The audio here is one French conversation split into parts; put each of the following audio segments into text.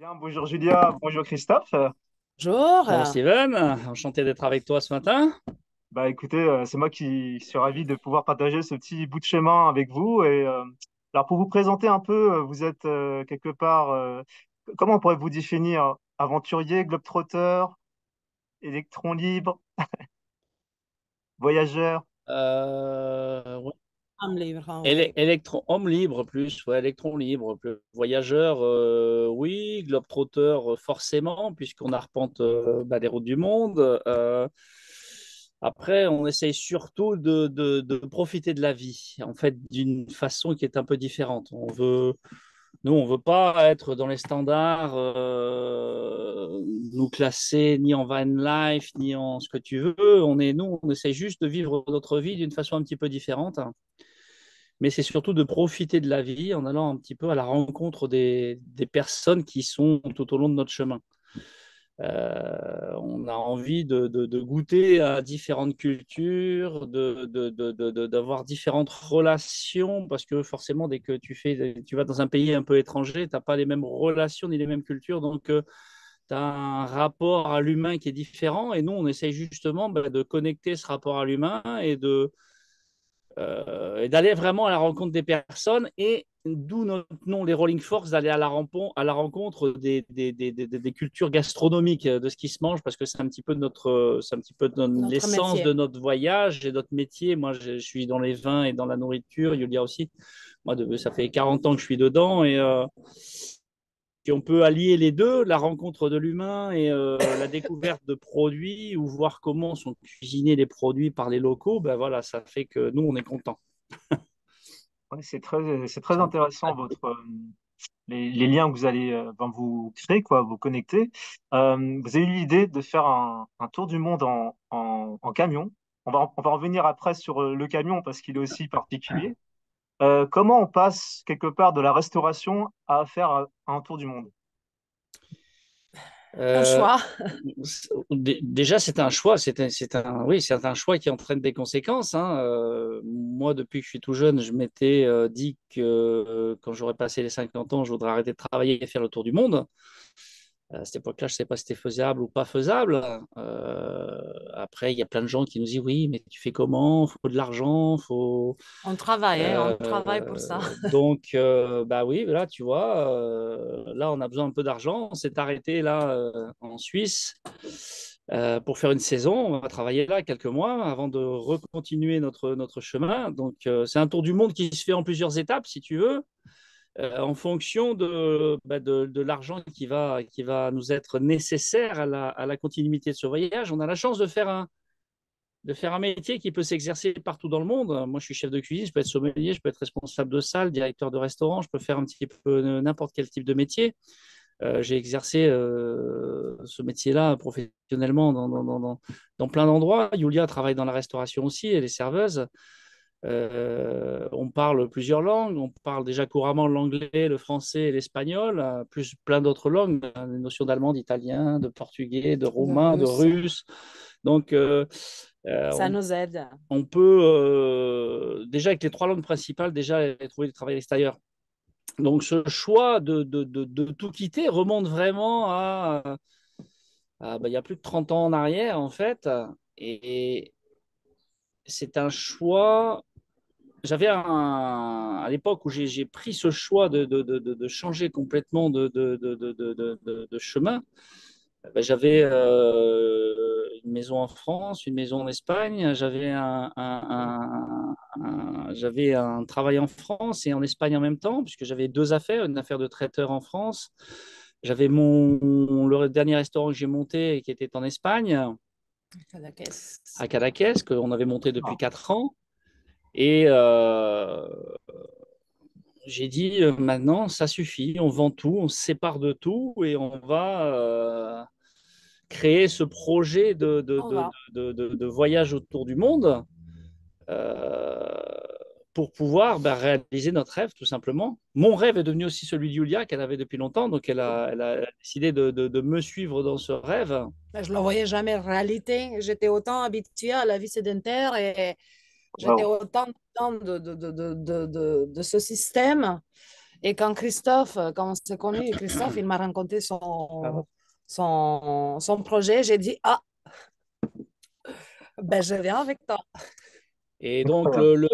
Bien, bonjour Julia, bonjour Christophe. Bonjour. Bonjour Steven, enchanté d'être avec toi ce matin. Bah écoutez, c'est moi qui suis ravi de pouvoir partager ce petit bout de chemin avec vous. Alors pour vous présenter un peu, vous êtes quelque part, comment on pourrait vous définir? Aventurier, globetrotter, électron libre, voyageur? Ouais. Homme libre, ah ouais. Homme libre plus, ouais, électron libre, plus. Voyageur, oui, globetrotter forcément, puisqu'on arpente les routes du monde. Après, on essaye surtout de profiter de la vie, en fait, d'une façon qui est un peu différente. Nous, on veut pas être dans les standards, nous classer ni en van life, ni en ce que tu veux. Nous, on essaye juste de vivre notre vie d'une façon un petit peu différente. Mais c'est surtout de profiter de la vie en allant un petit peu à la rencontre des personnes qui sont tout au long de notre chemin. On a envie de goûter à différentes cultures, d'avoir différentes relations, parce que forcément, dès que tu vas dans un pays un peu étranger, tu n'as pas les mêmes relations ni les mêmes cultures, donc tu as un rapport à l'humain qui est différent, et nous, on essaye justement de connecter ce rapport à l'humain et d'aller vraiment à la rencontre des personnes, et d'où notre nom, les Rolling Force, d'aller à la rencontre des cultures gastronomiques, de ce qui se mange, parce que c'est un petit peu Notre l'essence métier. de notre voyage et notre métier. Moi, je suis dans les vins et dans la nourriture, Yulia aussi. Moi, ça fait 40 ans que je suis dedans, et on peut allier les deux, la rencontre de l'humain et la découverte de produits, ou voir comment sont cuisinés les produits par les locaux. Ben voilà, ça fait que nous, on est contents. Ouais, c'est très intéressant les liens que vous allez vous créer, quoi, vous connecter. Vous avez eu l'idée de faire un tour du monde en camion. On va revenir après sur le camion parce qu'il est aussi particulier. Comment on passe quelque part de la restauration à faire un tour du monde? Un Euh, choix. Déjà, c'est un choix, oui, c'est un choix qui entraîne des conséquences, hein. Moi, depuis que je suis tout jeune, je m'étais dit que quand j'aurais passé les 50 ans, je voudrais arrêter de travailler et faire le tour du monde. À cette époque-là, je ne sais pas si c'était faisable ou pas faisable. Après, il y a plein de gens qui nous disent oui, mais tu fais comment? Il faut de l'argent, faut. On travaille, hein, on travaille pour ça. Donc, bah oui, là, tu vois, là, on a besoin un peu d'argent. On s'est arrêté là en Suisse pour faire une saison. On va travailler là quelques mois avant de recontinuer notre chemin. Donc, c'est un tour du monde qui se fait en plusieurs étapes, si tu veux, en fonction de l'argent qui va nous être nécessaire à la continuité de ce voyage. On a la chance de faire un métier qui peut s'exercer partout dans le monde. Moi, je suis chef de cuisine, je peux être sommelier, je peux être responsable de salle, directeur de restaurant, je peux faire un petit peu n'importe quel type de métier. J'ai exercé ce métier-là professionnellement dans plein d'endroits. Yulia travaille dans la restauration aussi, elle est serveuse. On parle plusieurs langues, on parle déjà couramment l'anglais, le français et l'espagnol, plus plein d'autres langues, des notions d'allemand, d'italien, de portugais, de De roumain, de russe. russe. Donc, Ça on, nous aide. on peut, déjà avec les trois langues principales, déjà trouver du travail à l'extérieur. Donc ce choix de tout quitter remonte vraiment il y a plus de 30 ans en arrière, en fait. Et c'est un choix. À l'époque où j'ai pris ce choix de changer complètement de chemin. J'avais une maison en France, une maison en Espagne. J'avais un travail en France et en Espagne en même temps, puisque j'avais deux affaires, une affaire de traiteur en France. J'avais le dernier restaurant que j'ai monté qui était en Espagne, Cadaqués. à Cadaqués, qu'on avait monté depuis Ah, 4 ans. Et j'ai dit, maintenant, ça suffit, on vend tout, on se sépare de tout et on va créer ce projet On va. de voyage autour du monde, euh, pour pouvoir réaliser notre rêve, tout simplement. Mon rêve est devenu aussi celui de Julia, qu'elle avait depuis longtemps, donc elle a décidé de me suivre dans ce rêve. Mais je ne le voyais jamais en réalité. J'étais autant habituée à la vie sédentaire et j'étais waouh. autant dedans de ce système. Et quand on s'est connus, Christophe, il m'a raconté son projet. J'ai dit, ah, ben, je viens avec toi. Et donc, Incroyable.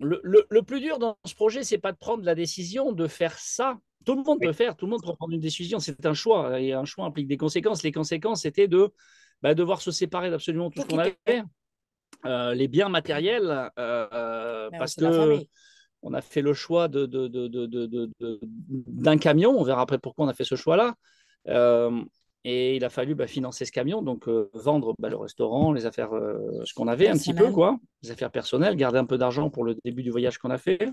le plus dur dans ce projet, c'est pas de prendre la décision de faire ça. Tout le monde Oui, peut faire, tout le monde peut prendre une décision. C'est un choix. Et un choix implique des conséquences. Les conséquences, c'était devoir se séparer d'absolument tout Tout ce qu'on quitter. avait. Les biens matériels, Mais parce aussi la que famille. on a fait le choix d'un camion. On verra après pourquoi on a fait ce choix-là. Euh, et il a fallu financer ce camion, donc vendre le restaurant, les affaires, ce qu'on avait un petit peu, Personnel. quoi, les affaires personnelles, garder un peu d'argent pour le début du voyage qu'on a fait.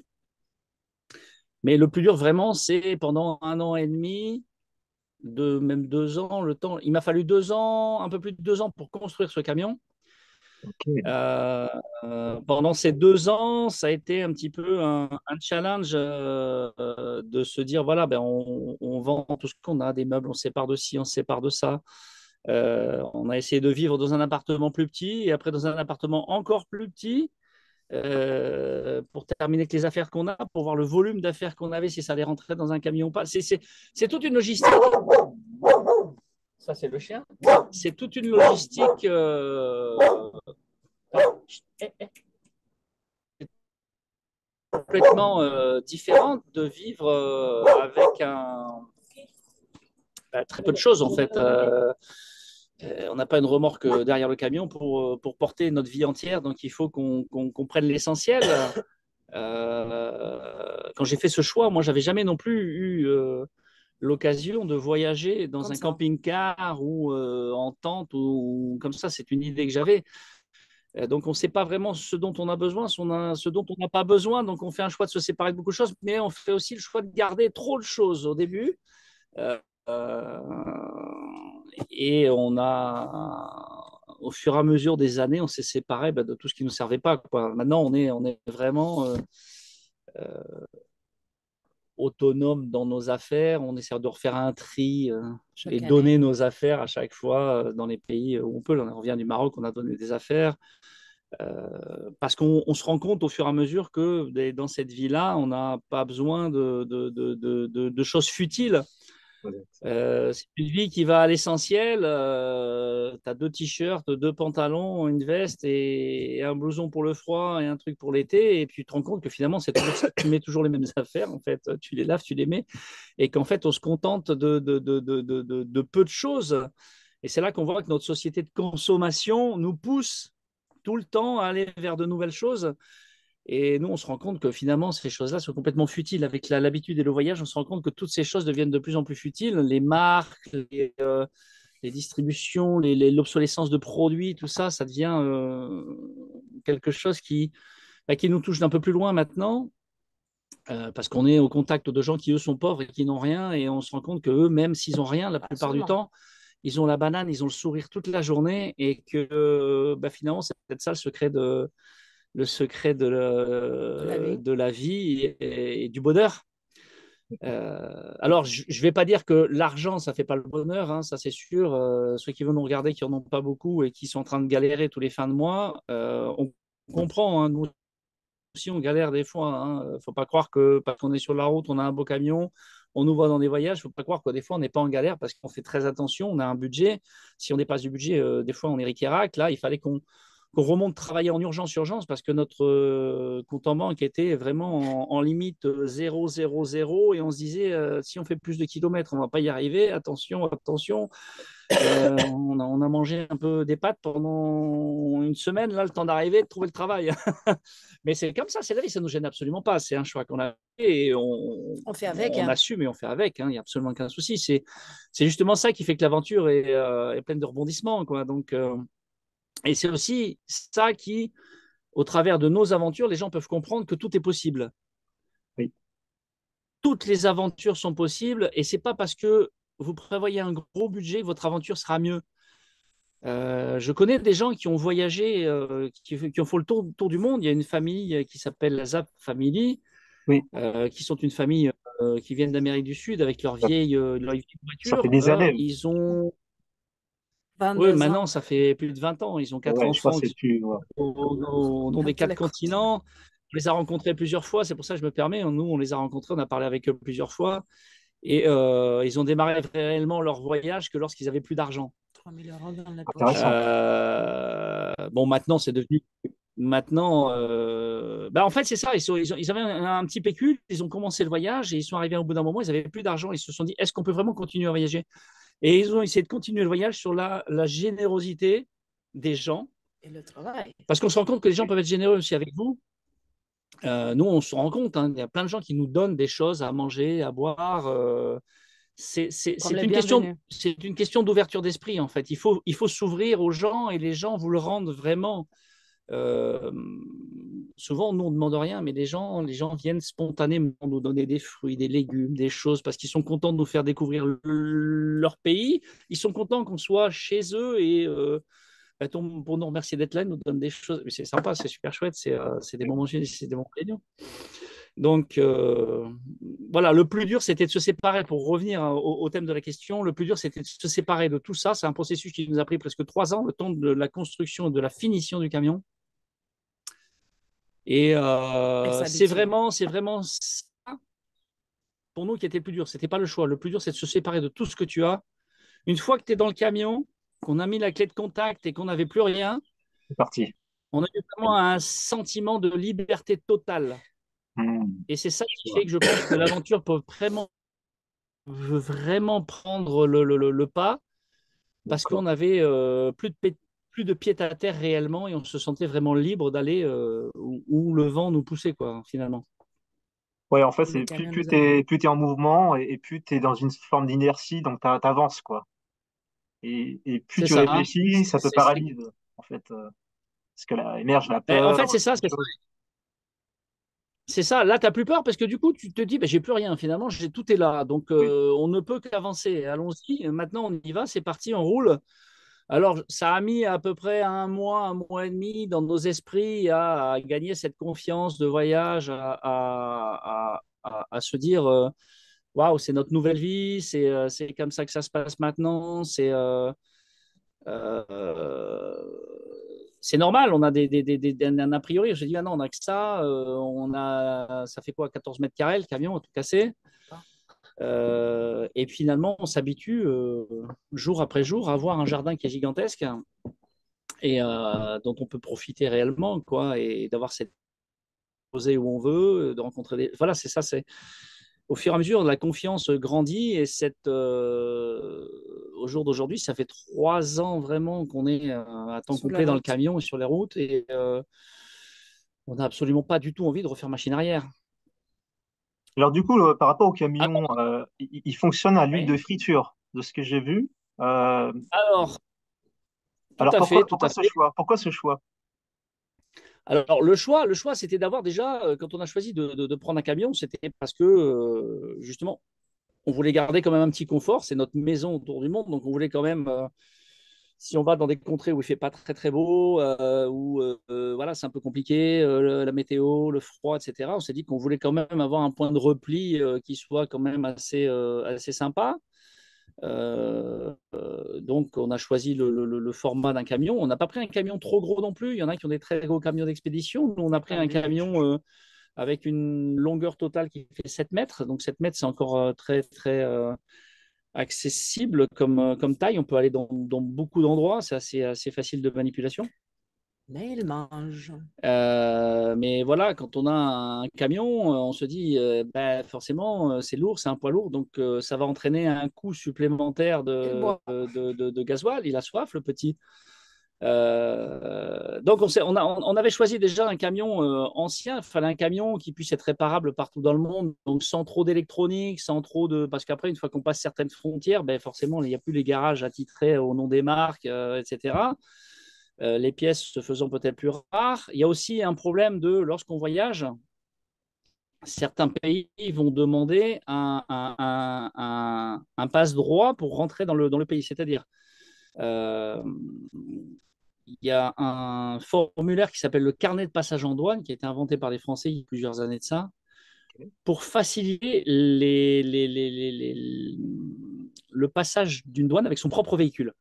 Mais le plus dur, vraiment, c'est pendant 1 an et demi, même 2 ans, le temps. Il m'a fallu 2 ans, un peu plus de 2 ans pour construire ce camion. ok. Euh, Pendant ces 2 ans, ça a été un petit peu un challenge de se dire, voilà, on vend tout ce qu'on a, des meubles, on se sépare de ci, on se sépare de ça. On a essayé de vivre dans un appartement plus petit et après dans un appartement encore plus petit pour terminer avec les affaires qu'on a, pour voir le volume d'affaires qu'on avait, si ça allait rentrer dans un camion ou pas. C'est toute une logistique. Ça, c'est le chien. C'est toute une logistique complètement différente de vivre avec très peu de choses en fait. On n'a pas une remorque derrière le camion pour porter notre vie entière, donc il faut qu'on prenne l'essentiel. Quand j'ai fait ce choix, moi, j'avais jamais non plus eu l'occasion de voyager dans Comme un ça. camping-car ou en tente ou comme ça. C'est une idée que j'avais. Donc, on ne sait pas vraiment ce dont on a besoin, ce dont on n'a pas besoin. Donc, on fait un choix de se séparer de beaucoup de choses, mais on fait aussi le choix de garder trop de choses au début. Euh, euh, et au fur et à mesure des années, on s'est séparé de tout ce qui ne nous servait pas, quoi. Maintenant, on est vraiment autonome dans nos affaires. On essaie de refaire un tri et Chaque année. donner nos affaires à chaque fois dans les pays où on peut. Là, on revient du Maroc, on a donné des affaires. Parce qu'on se rend compte au fur et à mesure que dans cette vie-là, on n'a pas besoin de choses futiles. C'est une vie qui va à l'essentiel. Tu as 2 t-shirts, 2 pantalons, une veste et un blouson pour le froid et un truc pour l'été. Et puis tu te rends compte que finalement, c'est toujours ça. Tu mets toujours les mêmes affaires. En fait, tu les laves, tu les mets. Et qu'en fait, on se contente de peu de choses. Et c'est là qu'on voit que notre société de consommation nous pousse tout le temps à aller vers de nouvelles choses. Et nous, on se rend compte que finalement, ces choses-là sont complètement futiles. Avec l'habitude et le voyage, on se rend compte que toutes ces choses deviennent de plus en plus futiles. Les marques, les distributions, l'obsolescence de produits, tout ça, ça devient quelque chose qui nous touche d'un peu plus loin maintenant. Parce qu'on est au contact de gens qui, eux, sont pauvres et qui n'ont rien. Et on se rend compte qu'eux, même s'ils n'ont rien, la plupart du Absolument. temps, ils ont la banane, ils ont le sourire toute la journée. Et que finalement, c'est peut-être ça le secret De la vie. de la vie et du bonheur. Alors, je ne vais pas dire que l'argent, ça ne fait pas le bonheur, hein, ça c'est sûr. Ceux qui veulent nous regarder, qui n'en ont pas beaucoup et qui sont en train de galérer tous les fins de mois, on comprend, hein, nous aussi on galère des fois. Il ne faut pas croire que parce qu'on est sur la route, on a un beau camion, on nous voit dans des voyages, il ne faut pas croire que des fois on n'est pas en galère parce qu'on fait très attention, on a un budget. Si on dépasse du budget, des fois on est ric-rac. Là, il fallait qu'on remonte travailler en urgence, parce que notre compte en banque était vraiment en limite 0, 0, 0. Et on se disait, si on fait plus de kilomètres, on ne va pas y arriver. Attention, attention. On a mangé un peu des pâtes pendant une semaine, là, le temps d'arriver, de trouver le travail. Mais c'est comme ça, c'est la vie, ça ne nous gêne absolument pas. C'est un choix qu'on a fait et On fait avec, on hein. assume et on fait avec. Hein. Il n'y a absolument aucun souci. C'est justement ça qui fait que l'aventure est pleine de rebondissements, quoi. Donc, et c'est aussi ça qui, au travers de nos aventures, les gens peuvent comprendre que tout est possible. Oui. Toutes les aventures sont possibles et c'est pas parce que vous prévoyez un gros budget que votre aventure sera mieux. Je connais des gens qui ont voyagé, qui ont fait le tour du monde. Il y a une famille qui s'appelle la Zap Family, Oui, qui sont une famille qui viennent d'Amérique du Sud avec ça, leur vieille ça fait voiture. des années. Ils ont, oui, 22 maintenant ans. ça fait plus de 20 ans. Ils ont quatre Ouais, je crois que enfants c'est qui plus. Ouais. au nom Dans des tous quatre les continents. continents. les a rencontrés plusieurs fois, c'est pour ça que je me permets. Nous, on les a rencontrés, on a parlé avec eux plusieurs fois. Et ils ont démarré réellement leur voyage que lorsqu'ils avaient plus d'argent. 3 000 € dans la poche. Intéressant. Bon, maintenant, c'est devenu. Maintenant, bah, en fait, c'est ça. Ils avaient un petit pécule, ils ont commencé le voyage et ils sont arrivés au bout d'un moment, ils n'avaient plus d'argent. Ils se sont dit, est-ce qu'on peut vraiment continuer à voyager? Et ils ont essayé de continuer le voyage sur la générosité des gens. Et le travail. Parce qu'on se rend compte que les gens peuvent être généreux aussi avec vous. Nous, on se rend compte, hein, il y a plein de gens qui nous donnent des choses à manger, à boire. C'est Comme les une bienvenus. question d'ouverture d'esprit, en fait. Il faut s'ouvrir aux gens et les gens vous le rendent vraiment. Euh, Souvent, nous, on ne demande rien, mais les gens viennent spontanément nous donner des fruits, des légumes, des choses, parce qu'ils sont contents de nous faire découvrir leur pays. Ils sont contents qu'on soit chez eux et pour nous remercier d'être là, ils nous donnent des choses. Mais c'est sympa, c'est super chouette, c'est des moments géniaux, c'est des moments géniaux. Donc, voilà, le plus dur, c'était de se séparer, pour revenir au thème de la question, le plus dur, c'était de se séparer de tout ça. C'est un processus qui nous a pris presque 3 ans, le temps de la construction et de la finition du camion. Et Elle c'est s'habitue. vraiment ça, pour nous, qui était le plus dur. C'était pas le choix. Le plus dur, c'est de se séparer de tout ce que tu as. Une fois que tu es dans le camion, qu'on a mis la clé de contact et qu'on n'avait plus rien, C'est parti. on a eu vraiment un sentiment de liberté totale. Hmm. Et c'est ça qui fait que je pense que l'aventure peut vraiment prendre le pas, parce D'accord. qu'on avait plus de pied à terre réellement et on se sentait vraiment libre d'aller où le vent nous poussait, quoi, finalement. Ouais, en fait, Le c'est plus, camion plus nous tu a... es en mouvement et plus tu es dans une forme d'inertie, donc tu avances, quoi. Et plus C'est tu ça, hein. réfléchis, ça te paralyse, en fait. Parce que là, émerge la En peur, fait, c'est ça, plein de choses. c'est ça. Là, tu n'as plus peur parce que du coup, tu te dis, ben, j'ai plus rien. Finalement, tout est là. Donc, Oui. on ne peut qu'avancer. Allons-y. Maintenant, on y va. C'est parti. On roule. Alors, ça a mis à peu près un mois et demi dans nos esprits à gagner cette confiance de voyage, à se dire, waouh, c'est notre nouvelle vie. C'est comme ça que ça se passe maintenant. Euh, c'est normal, on a un a priori. J'ai dit, ah non, on a que ça. Ça fait quoi, 14 mètres carrés, le camion, tout cassé. Et finalement, on s'habitue jour après jour à avoir un jardin qui est gigantesque et dont on peut profiter réellement, quoi, et d'avoir cette posée où on veut, de rencontrer des. Voilà, c'est ça, c'est au fur et à mesure, la confiance grandit et au jour d'aujourd'hui, ça fait 3 ans vraiment qu'on est à temps Sur la complet dans le route. camion et sur les routes et on n'a absolument pas du tout envie de refaire machine arrière. Alors, du coup, par rapport au Ah, camion, il fonctionne à l'huile de ouais. friture, de ce que j'ai vu. Euh, Alors, tout alors, à fait, tout pourquoi à ce fait. choix? Pourquoi ce choix? Alors, le choix, c'était d'avoir déjà, quand on a choisi de prendre un camion, c'était parce que, justement, on voulait garder quand même un petit confort. C'est notre maison autour du monde, donc on voulait quand même, si on va dans des contrées où il fait pas très très beau, où voilà, c'est un peu compliqué, la météo, le froid, etc. On s'est dit qu'on voulait quand même avoir un point de repli qui soit quand même assez sympa. Donc, on a choisi le format d'un camion. On n'a pas pris un camion trop gros non plus. Il y en a qui ont des très gros camions d'expédition. Nous, on a pris Ah un oui. camion avec une longueur totale qui fait 7 mètres. Donc, 7 mètres, c'est encore très, très accessible comme taille. On peut aller dans beaucoup d'endroits. C'est assez facile de manipulation. Mais il mange. Mais voilà, quand on a un camion, on se dit, ben, forcément, c'est lourd, c'est un poids lourd, donc ça va entraîner un coût supplémentaire Il de, boit. de, de, de gasoil. Il a soif, le petit. Donc on avait choisi déjà un camion ancien. Il fallait un camion qui puisse être réparable partout dans le monde, donc sans trop d'électronique, sans trop de. Parce qu'après, une fois qu'on passe certaines frontières, ben, forcément, il n'y a plus les garages attitrés au nom des marques, etc. Les pièces se faisant peut-être plus rares. Il y a aussi un problème de lorsqu'on voyage, certains pays vont demander un passe-droit pour rentrer dans le pays. C'est-à-dire, euh, il y a un formulaire qui s'appelle le carnet de passage en douane, qui a été inventé par les Français il y a plusieurs années de ça, pour faciliter le passage d'une douane avec son propre véhicule.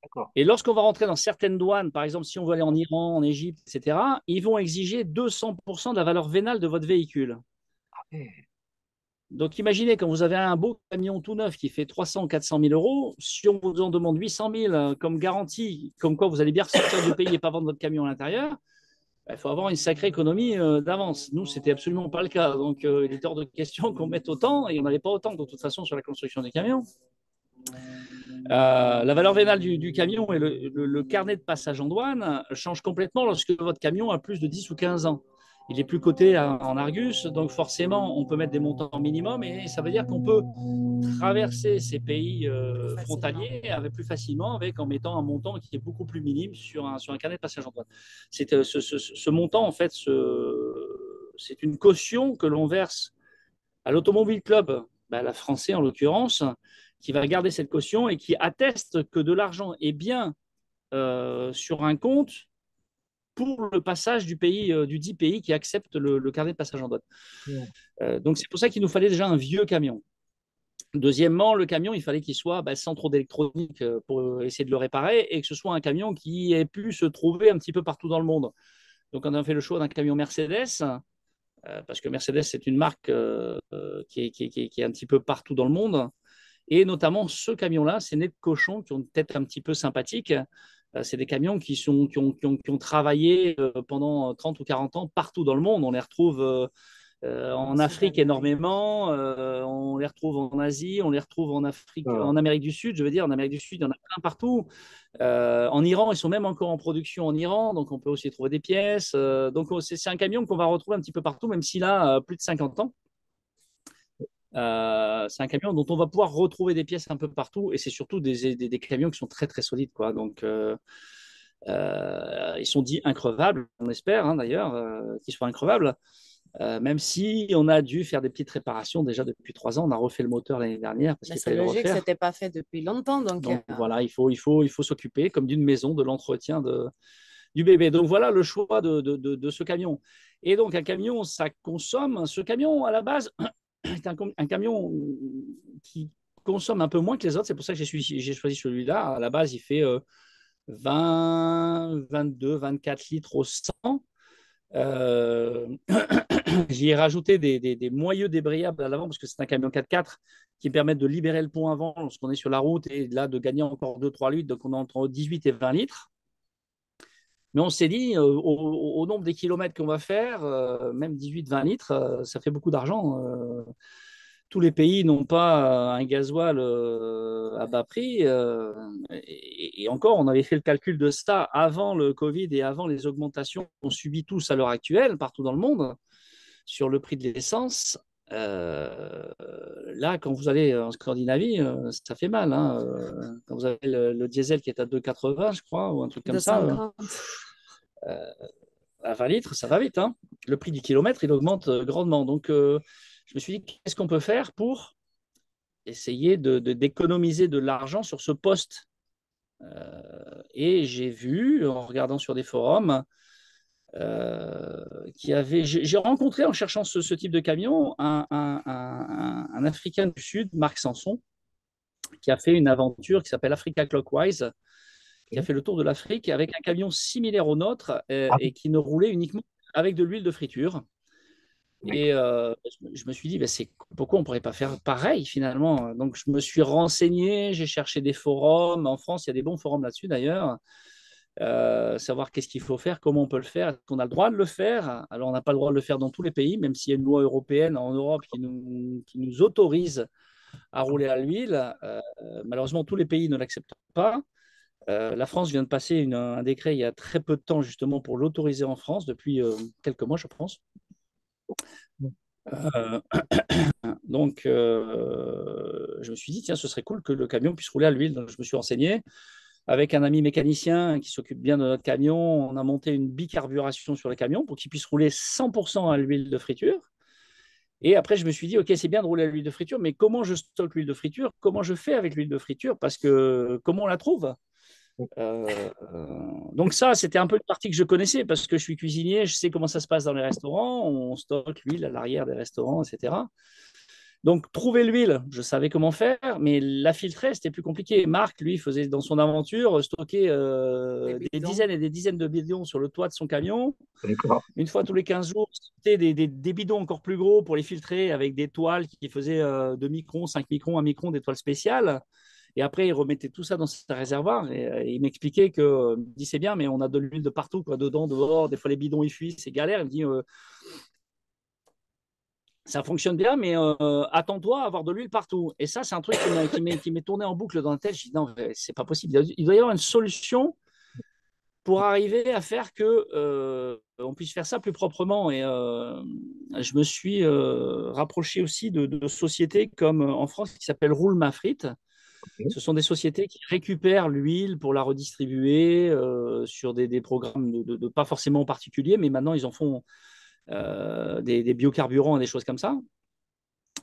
D'accord. Et lorsqu'on va rentrer dans certaines douanes, par exemple, si on veut aller en Iran, en Égypte, etc., ils vont exiger 200% de la valeur vénale de votre véhicule. Eh, Donc, imaginez quand vous avez un beau camion tout neuf qui fait 300 ou 400 000 euros, si on vous en demande 800 000 comme garantie, comme quoi vous allez bien ressortir du pays et pas vendre votre camion à l'intérieur, il faut avoir une sacrée économie d'avance. Nous, ce n'était absolument pas le cas. Donc, il est hors de question qu'on mette autant, et on n'avait pas autant de toute façon sur la construction des camions. La valeur vénale du camion et le carnet de passage en douane change complètement lorsque votre camion a plus de 10 ou 15 ans. Il n'est plus coté en Argus, donc forcément, on peut mettre des montants minimum et ça veut dire qu'on peut traverser ces pays frontaliers plus facilement en mettant un montant qui est beaucoup plus minime sur un carnet de passage en douane. Ce montant, en fait, c'est une caution que l'on verse à l'Automobile Club, la français en l'occurrence, qui va garder cette caution et qui atteste que de l'argent est bien sur un compte pour le passage du pays, du dit pays qui accepte le carnet de passage en douane. hmm. Donc c'est pour ça qu'il nous fallait déjà un vieux camion. Deuxièmement, le camion, il fallait qu'il soit sans trop d'électronique pour essayer de le réparer et que ce soit un camion qui ait pu se trouver un petit peu partout dans le monde. Donc on a fait le choix d'un camion Mercedes, parce que Mercedes, c'est une marque qui est un petit peu partout dans le monde. Et notamment, ce camion-là, ces nez de cochon qui ont une tête un petit peu sympathique. C'est des camions qui ont travaillé pendant 30 ou 40 ans partout dans le monde. On les retrouve en Afrique énormément, on les retrouve en Asie, on les retrouve en Afrique, Ah, en Amérique du Sud. Je veux dire, en Amérique du Sud, il y en a plein partout. En Iran, ils sont même encore en production en Iran, donc on peut aussi trouver des pièces. Donc c'est un camion qu'on va retrouver un petit peu partout, même s'il a plus de 50 ans. C'est un camion dont on va pouvoir retrouver des pièces un peu partout et c'est surtout des camions qui sont très très solides, quoi. Donc ils sont dits increvables, on espère d'ailleurs qu'ils soient increvables, même si on a dû faire des petites réparations déjà depuis 3 ans. On a refait le moteur l'année dernière parce Mais qu'il c'est fallait le logique, refaire. c'était pas fait depuis longtemps, Donc voilà, il faut s'occuper comme d'une maison de l'entretien du bébé. Donc voilà le choix de ce camion. Et donc un camion, ça consomme. Ce camion à la base est un camion qui consomme un peu moins que les autres. C'est pour ça que j'ai choisi celui-là. À la base, il fait 20, 22, 24 litres au 100. Euh, J'y ai rajouté des moyeux débrayables à l'avant parce que c'est un camion 4x4 qui permet de libérer le pont avant lorsqu'on est sur la route et là de gagner encore 2-3 litres. Donc on est entre 18 et 20 litres. Mais on s'est dit, au nombre des kilomètres qu'on va faire, même 18-20 litres, ça fait beaucoup d'argent. Tous les pays n'ont pas un gasoil à bas prix. Et encore, on avait fait le calcul de ça avant le Covid et avant les augmentations qu'on subit tous à l'heure actuelle partout dans le monde sur le prix de l'essence. Là, quand vous allez en Scandinavie, ça fait mal, hein. Quand vous avez le diesel qui est à 2,80, je crois, ou un truc comme de ça, 50. à 20 litres, ça va vite, hein. Le prix du kilomètre, il augmente grandement. Donc, je me suis dit, qu'est-ce qu'on peut faire pour essayer d'économiser de l'argent sur ce poste. Et j'ai vu, en regardant sur des forums, j'ai rencontré en cherchant ce type de camion un Africain du Sud, Marc Sanson, qui a fait une aventure qui s'appelle Africa Clockwise, qui a ok. fait le tour de l'Afrique avec un camion similaire au nôtre Ah oui, et qui ne roulait uniquement avec de l'huile de friture. d'accord. Et je me suis dit, pourquoi on ne pourrait pas faire pareil finalement? Donc je me suis renseigné, j'ai cherché des forums. En France, il y a des bons forums là-dessus d'ailleurs. Savoir qu'est-ce qu'il faut faire, comment on peut le faire, est-ce qu'on a le droit de le faire. Alors on n'a pas le droit de le faire dans tous les pays, même s'il y a une loi européenne en Europe qui nous autorise à rouler à l'huile. Malheureusement, tous les pays ne l'acceptent pas. La France vient de passer un décret il y a très peu de temps justement pour l'autoriser en France, depuis quelques mois je pense. Euh, donc, je me suis dit, tiens, ce serait cool que le camion puisse rouler à l'huile. Donc, je me suis renseigné avec un ami mécanicien qui s'occupe bien de notre camion. On a monté une bicarburation sur le camion pour qu'il puisse rouler 100% à l'huile de friture. Et après, je me suis dit, OK, c'est bien de rouler à l'huile de friture, mais comment je stocke l'huile de friture? Comment je fais avec l'huile de friture? Parce que comment on la trouve? Euh, donc ça, c'était un peu une partie que je connaissais parce que je suis cuisinier, je sais comment ça se passe dans les restaurants. On stocke l'huile à l'arrière des restaurants, etc. Donc, trouver l'huile, je savais comment faire, mais la filtrer, c'était plus compliqué. Marc, lui, faisait dans son aventure stocker des dizaines et des dizaines de bidons sur le toit de son camion. D'accord. Une fois tous les 15 jours, c'était des bidons encore plus gros pour les filtrer avec des toiles qui faisaient 2 microns, 5 microns, 1 micron, des toiles spéciales. Et après, il remettait tout ça dans sa réservoir. Et il m'expliquait que, il me dit, c'est bien, mais on a de l'huile de partout, quoi, dedans, dehors. Des fois, les bidons, ils fuient, c'est galère. Il me dit, ça fonctionne bien, mais attends-toi à avoir de l'huile partout. Et ça, c'est un truc qui m'est tourné en boucle dans la tête. Je dis, non, c'est pas possible. Il doit y avoir une solution pour arriver à faire que on puisse faire ça plus proprement. Et je me suis rapproché aussi de sociétés comme en France qui s'appellent Roule Ma Frite. Ok. Ce sont des sociétés qui récupèrent l'huile pour la redistribuer sur des programmes de pas forcément particuliers, mais maintenant ils en font des biocarburants et des choses comme ça.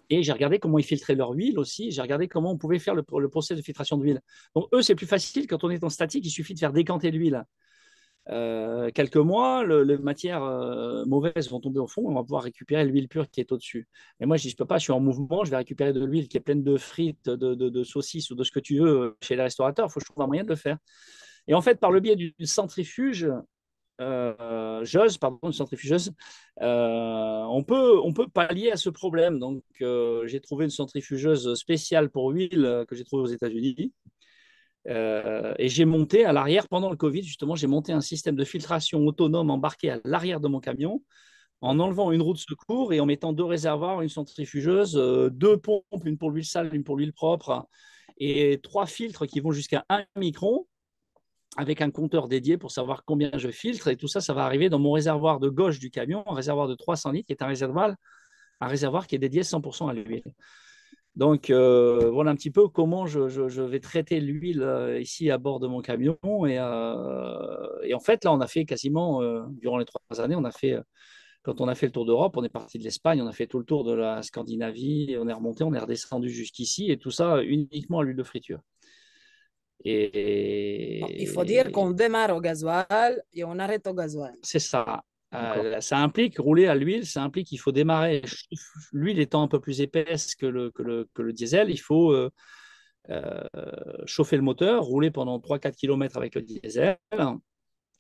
Et j'ai regardé comment ils filtraient leur huile aussi. J'ai regardé comment on pouvait faire le process de filtration d'huile. Donc, eux, c'est plus facile. Quand on est en statique, il suffit de faire décanter l'huile. Quelques mois, les matières mauvaises vont tomber au fond et on va pouvoir récupérer l'huile pure qui est au-dessus. Mais moi, je dis, je peux pas, je suis en mouvement, je vais récupérer de l'huile qui est pleine de frites, de saucisses ou de ce que tu veux chez les restaurateurs. Il faut que je trouve un moyen de le faire. Et en fait, par le biais d'une centrifuge, une centrifugeuse, on peut pallier à ce problème. Donc, j'ai trouvé une centrifugeuse spéciale pour huile que j'ai trouvée aux États-Unis. Et j'ai monté à l'arrière, pendant le Covid, justement, j'ai monté un système de filtration autonome embarqué à l'arrière de mon camion en enlevant une roue de secours et en mettant 2 réservoirs, une centrifugeuse, 2 pompes, une pour l'huile sale, une pour l'huile propre, et 3 filtres qui vont jusqu'à 1 micron avec un compteur dédié pour savoir combien je filtre. Et tout ça, ça va arriver dans mon réservoir de gauche du camion, un réservoir de 300 litres, qui est un réservoir qui est dédié 100% à l'huile. Donc, voilà un petit peu comment je vais traiter l'huile ici à bord de mon camion. Et en fait, là, on a fait quasiment, durant les 3 années, quand on a fait le tour d'Europe, on est parti de l'Espagne, on a fait tout le tour de la Scandinavie, on est remonté, on est redescendu jusqu'ici, et tout ça uniquement à l'huile de friture. Il faut dire Et qu'on démarre au gasoil et on arrête au gasoil. c'est ça. D'accord. Ça implique rouler à l'huile, ça implique qu'il faut démarrer. L'huile étant un peu plus épaisse que le diesel, il faut euh, chauffer le moteur, rouler pendant 3-4 km avec le diesel.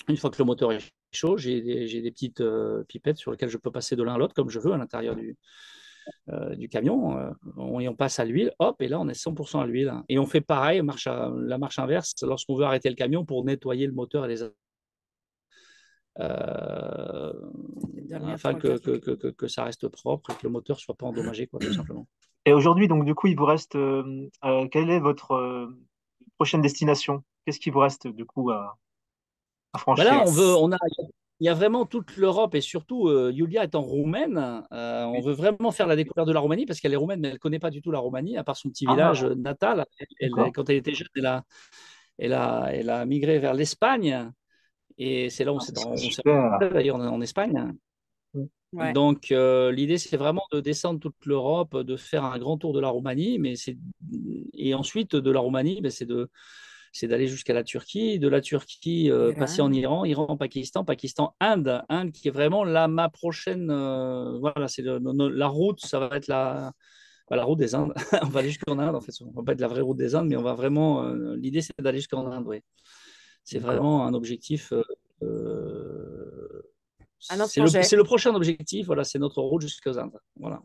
Une fois que le moteur est chaud, j'ai des petites pipettes sur lesquelles je peux passer de l'un à l'autre comme je veux à l'intérieur du camion. On passe à l'huile, hop, et là on est 100% à l'huile. Et on fait pareil, la marche inverse, lorsqu'on veut arrêter le camion pour nettoyer le moteur et les afin que ça reste propre et que le moteur ne soit pas endommagé, quoi, tout simplement. Et aujourd'hui, donc, du coup, il vous reste, quelle est votre prochaine destination? Qu'est-ce qui vous reste, du coup, à Ben là, franchir? il y a vraiment toute l'Europe et surtout, Yulia étant roumaine, on veut vraiment faire la découverte de la Roumanie parce qu'elle est roumaine, mais elle ne connaît pas du tout la Roumanie, à part son petit village Ah, natal. d'accord. Quand elle était jeune, elle a migré vers l'Espagne et c'est là où Ah, on s'est super. rencontrés d'ailleurs en Espagne. Ouais. Donc, l'idée, c'est vraiment de descendre toute l'Europe, de faire un grand tour de la Roumanie, et ensuite de la Roumanie, ben, c'est d'aller jusqu'à la Turquie, de la Turquie passer en Iran. Iran, Iran, Pakistan, Inde qui est vraiment là ma prochaine. Voilà, c'est la route, ça va être la route des Indes. On va aller jusqu'en Inde, en fait. On va pas être la vraie route des Indes, mais on va vraiment. L'idée, c'est d'aller jusqu'en Inde, oui. C'est D'accord. vraiment un objectif. Un autre projet. C'est le prochain objectif. Voilà, c'est notre route jusqu'aux Indes. Voilà.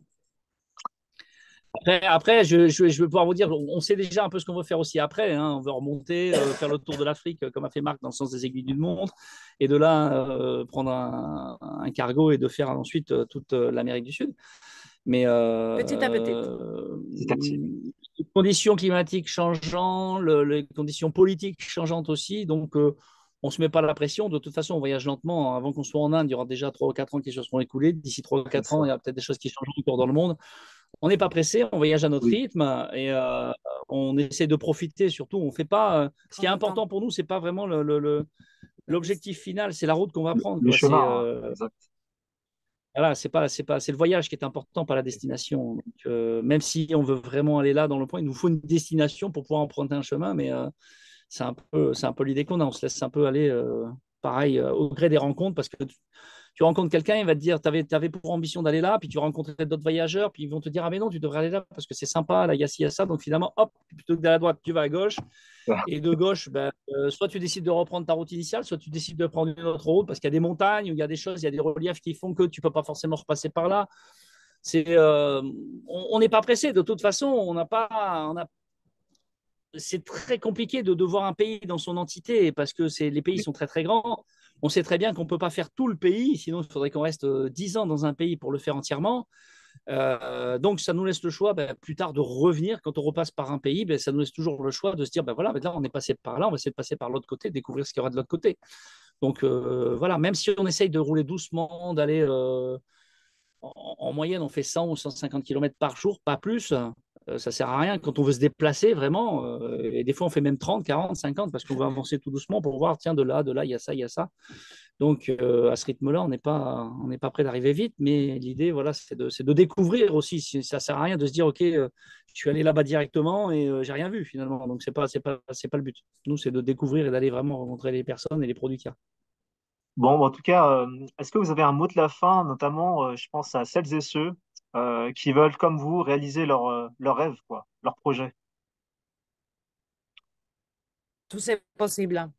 Après je vais pouvoir vous dire, on sait déjà un peu ce qu'on veut faire aussi après. Hein. On veut remonter, faire le tour de l'Afrique, comme a fait Marc dans le sens des aiguilles d'une montre, et de là prendre un cargo et de faire ensuite toute l'Amérique du Sud. Mais Petit à petit. Petit à petit. les conditions climatiques changeant, les conditions politiques changeantes aussi, donc on ne se met pas la pression. De toute façon, on voyage lentement. Avant qu'on soit en Inde, il y aura déjà 3 ou 4 ans qui se seront écoulés. D'ici 3 ou C'est 4 ça. ans, il y a peut-être des choses qui changent encore dans le monde. On n'est pas pressé, on voyage à notre Oui, rythme et on essaie de profiter surtout. On fait pas. Ce qui est Prends le temps. important pour nous, c'est pas vraiment l'objectif final, c'est la route qu'on va prendre. le Quoi. chemin, hein. Exact. Voilà, c'est le voyage qui est important, pas la destination. Donc, même si on veut vraiment aller là dans le point, il nous faut une destination pour pouvoir emprunter un chemin, mais c'est un peu l'idée qu'on a. On se laisse un peu aller, pareil, au gré des rencontres, parce que Tu rencontres quelqu'un, il va te dire, tu avais pour ambition d'aller là, puis tu rencontres d'autres voyageurs, puis ils vont te dire, ah mais non, tu devrais aller là parce que c'est sympa, là, il y a ci, il y a ça. Donc finalement, hop, plutôt que d'aller à droite, tu vas à gauche. Et de gauche, ben, soit tu décides de reprendre ta route initiale, soit tu décides de prendre une autre route parce qu'il y a des montagnes, ou il y a des choses, il y a des reliefs qui font que tu ne peux pas forcément repasser par là. On n'est pas pressé. De toute façon, c'est très compliqué de voir un pays dans son entité parce que les pays sont très très grands. On sait très bien qu'on ne peut pas faire tout le pays, sinon il faudrait qu'on reste 10 ans dans un pays pour le faire entièrement. Donc, ça nous laisse le choix plus tard de revenir. Quand on repasse par un pays, ça nous laisse toujours le choix de se dire, voilà, là, on est passé par là, on va essayer de passer par l'autre côté, découvrir ce qu'il y aura de l'autre côté. Donc, voilà, même si on essaye de rouler doucement, d'aller en moyenne, on fait 100 ou 150 km par jour, pas plus. Ça ne sert à rien quand on veut se déplacer vraiment. Et des fois, on fait même 30, 40, 50 parce qu'on veut avancer tout doucement pour voir, tiens, de là, il y a ça, il y a ça. Donc, à ce rythme-là, on n'est pas prêt d'arriver vite, mais l'idée, voilà, c'est de découvrir aussi. Ça ne sert à rien de se dire, OK, je suis allé là-bas directement et j'ai rien vu finalement. Donc, c'est pas le but. Nous, c'est de découvrir et d'aller vraiment rencontrer les personnes et les produits qu'il y a. Bon, en tout cas, est-ce que vous avez un mot de la fin, notamment, je pense à celles et ceux qui veulent, comme vous, réaliser leur rêve, quoi, leur projet? Tout c'est possible.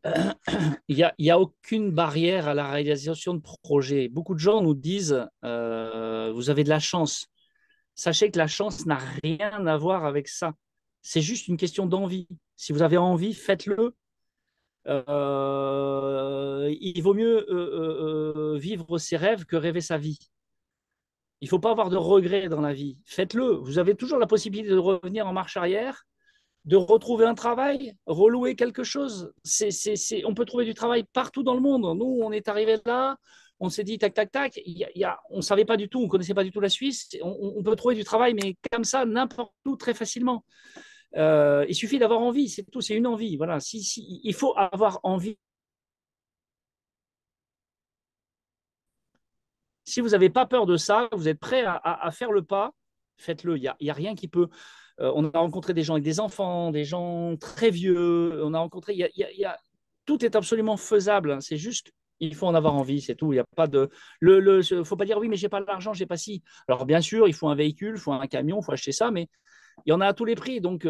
Il y a aucune barrière à la réalisation de projets. Beaucoup de gens nous disent, vous avez de la chance. Sachez que la chance n'a rien à voir avec ça. C'est juste une question d'envie. Si vous avez envie, faites-le. Il vaut mieux vivre ses rêves que rêver sa vie. Il ne faut pas avoir de regrets dans la vie. Faites-le. Vous avez toujours la possibilité de revenir en marche arrière, de retrouver un travail, relouer quelque chose. On peut trouver du travail partout dans le monde. Nous, on est arrivé là, on s'est dit tac, tac, tac. On ne savait pas du tout, on ne connaissait pas du tout la Suisse. On peut trouver du travail, mais comme ça, n'importe où, très facilement. Il suffit d'avoir envie, c'est tout, c'est une envie. Voilà. Il faut avoir envie. Si vous n'avez pas peur de ça, vous êtes prêt à faire le pas, faites-le. Il y a rien qui peut. On a rencontré des gens avec des enfants, des gens très vieux. On a rencontré. Tout est absolument faisable. C'est juste, il faut en avoir envie, c'est tout. Il n'y a pas de. Faut pas dire oui, mais j'ai pas l'argent, j'ai pas si. Alors bien sûr, il faut un véhicule, il faut un camion, il faut acheter ça, mais il y en a à tous les prix. Donc,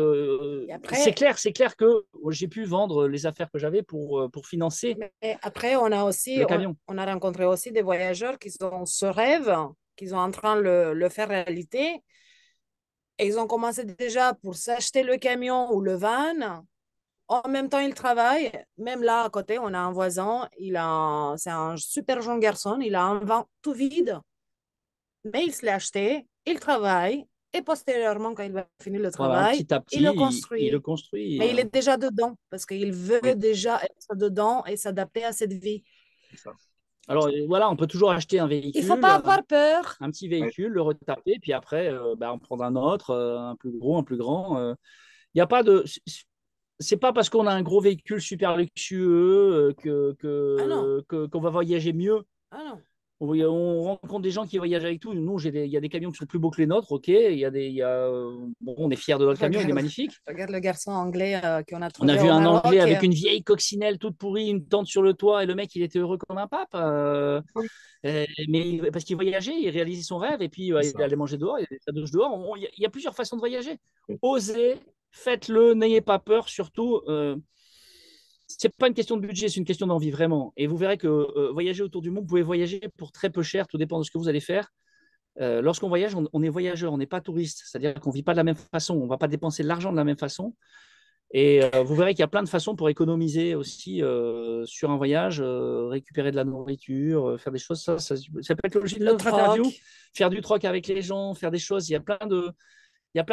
après, c'est clair que j'ai pu vendre les affaires que j'avais pour financer mais après, on a aussi, le camion. on a rencontré aussi des voyageurs qui ont ce rêve, qui sont en train de le faire réalité. Et ils ont commencé déjà pour s'acheter le camion ou le van. En même temps, ils travaillent. Même là, à côté, on a un voisin. C'est un super jeune garçon. Il a un van tout vide. Mais il se l'a acheté. Il travaille. Et postérieurement, quand il va finir le Voilà, travail, petit à il le petit, il le construit. construit. Mais il est déjà dedans parce qu'il veut Oui, déjà être dedans et s'adapter à cette vie. c'est ça. Alors voilà, on peut toujours acheter un Il ne faut véhicule, pas avoir peur. un petit Oui, véhicule, le retaper, puis après, on prend un autre, un plus gros, un plus grand. Il n'y a pas de. C'est pas parce qu'on a un gros véhicule super luxueux Ah non, qu'on va voyager mieux. ah non. On rencontre des gens qui voyagent avec nous. Nous, il y a des camions qui sont plus beaux que les nôtres, ok. Bon, on est fiers de notre camion, il est Regarde, magnifique. regarde le garçon anglais qu'on a On a trouvé vu au un Anglais Maroc. avec une vieille coccinelle toute pourrie, une tente sur le toit, et le mec, il était heureux comme un pape. Parce qu'il voyageait, il réalisait son rêve, et puis c'est il ça. allait manger dehors, il allait sa douche dehors. Il y a plusieurs façons de voyager. Oui, Osez, faites-le, n'ayez pas peur, surtout. C'est pas une question de budget, c'est une question d'envie, vraiment. Et vous verrez que voyager autour du monde, vous pouvez voyager pour très peu cher, tout dépend de ce que vous allez faire. Lorsqu'on voyage, on est voyageur, on n'est pas touriste. C'est-à-dire qu'on ne vit pas de la même façon, on ne va pas dépenser de l'argent de la même façon. Et vous verrez qu'il y a plein de façons pour économiser aussi sur un voyage, récupérer de la nourriture, faire des choses. Ça peut être l'objet de Le notre interview, troc. faire du troc avec les gens, faire des choses. Il y a plein de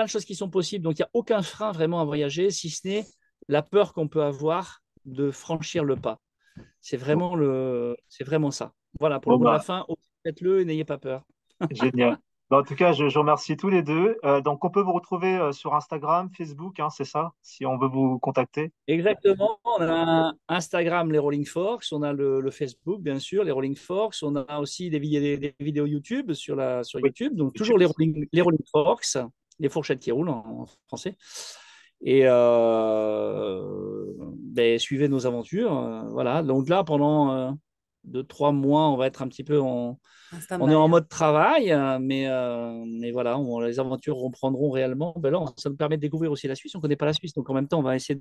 choses qui sont possibles. Donc, il n'y a aucun frein vraiment à voyager, si ce n'est la peur qu'on peut avoir de franchir le pas. bon, C'est vraiment ça. Voilà, pour le bon, mot de la bah, fin, faites-le et n'ayez pas peur. génial. Bah, en tout cas, je vous remercie tous les deux. Donc, on peut vous retrouver sur Instagram, Facebook, hein, c'est ça, si on veut vous contacter. Exactement. On a Instagram, les Rolling Forks. On a le Facebook, bien sûr, les Rolling Forks. On a aussi des vidéos YouTube sur Oui, YouTube. Donc, toujours YouTube. Les Rolling Forks, les fourchettes qui roulent en français. Et suivez nos aventures. Voilà. Donc là, 2, 3 mois, on va être un petit peu on est en mode travail, mais voilà, les aventures reprendront réellement. Ben là, ça nous permet de découvrir aussi la Suisse. On ne connaît pas la Suisse, donc en même temps, on va essayer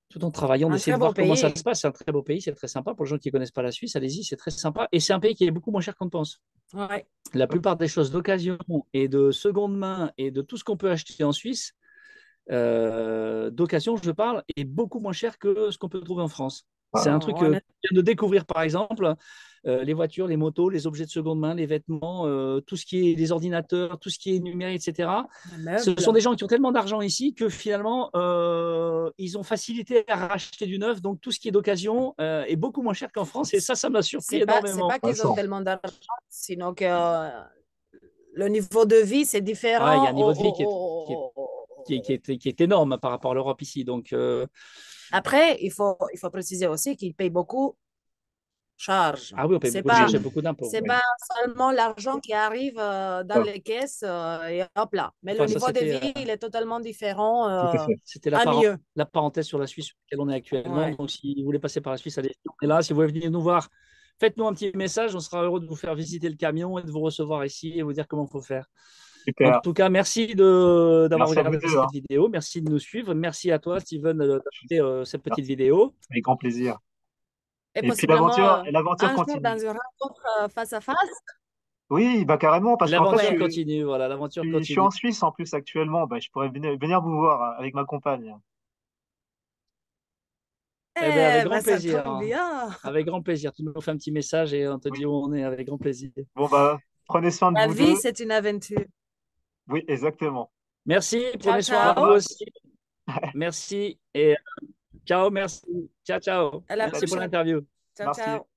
tout en travaillant, Un d'essayer très de beau voir comment ça pays. se passe. C'est un très beau pays, c'est très sympa. Pour les gens qui ne connaissent pas la Suisse, allez-y, c'est très sympa. Et c'est un pays qui est beaucoup moins cher qu'on ne pense. Ouais. La plupart des choses d'occasion et de seconde main et de tout ce qu'on peut acheter en Suisse, d'occasion, je parle, est beaucoup moins cher que ce qu'on peut trouver en France. C'est un truc que Honnêtement, je viens de découvrir, par exemple, les voitures, les motos, les objets de seconde main, les vêtements, tout ce qui est les ordinateurs, tout ce qui est numérique, etc. les Ce sont meubles. des gens qui ont tellement d'argent ici que finalement, ils ont facilité à racheter du neuf. Donc, tout ce qui est d'occasion est beaucoup moins cher qu'en France. Et ça m'a surpris C'est pas énormément. qu'ils ont tellement d'argent, sinon que le niveau de vie, c'est Ouais, il y a différent. un niveau de vie qui est énorme par rapport à l'Europe ici. Donc, Après, il faut préciser aussi qu'ils payent beaucoup charge. ah oui, on paye beaucoup de charges et beaucoup d'impôts. C'est Oui. pas seulement l'argent qui arrive dans les caisses et hop là. Mais le Enfin, ça, niveau de vie, il est totalement différent Tout à fait. c'était à mieux. la parenthèse sur la Suisse sur laquelle on est actuellement. Ouais. Donc, si vous voulez passer par la Suisse, allez, on est là. Si vous voulez venir nous voir, faites-nous un petit message. On sera heureux de vous faire visiter le camion et de vous recevoir ici et vous dire comment il faut faire. En Super. tout cas, merci d'avoir Merci à vous regardé deux, hein. cette vidéo. Merci de nous suivre. Merci à toi, Steven, d'avoir fait cette petite vidéo. Avec grand plaisir. Et Et puis possiblement l'aventure un jour dans continue. une rencontre face à face. Oui, bah carrément, parce qu'en fait, L'aventure Ouais. continue. Voilà, l'aventure je suis continue. en Suisse en plus actuellement. Bah, je pourrais venir vous voir avec ma compagne. Eh bien, avec Eh grand ben, ça plaisir. tombe bien. Avec grand plaisir. Tu nous fais un petit message et on te dit Oui. où on est avec grand plaisir. Bon, bah, prenez soin de La vous vie, deux. c'est une aventure. Oui, exactement. Merci, Ciao, prenez soin de vous ciao. Sympa. aussi. Merci et ciao, merci. Ciao, ciao. À la Merci pour Salut. prochaine. l'interview. Ciao, Merci. ciao.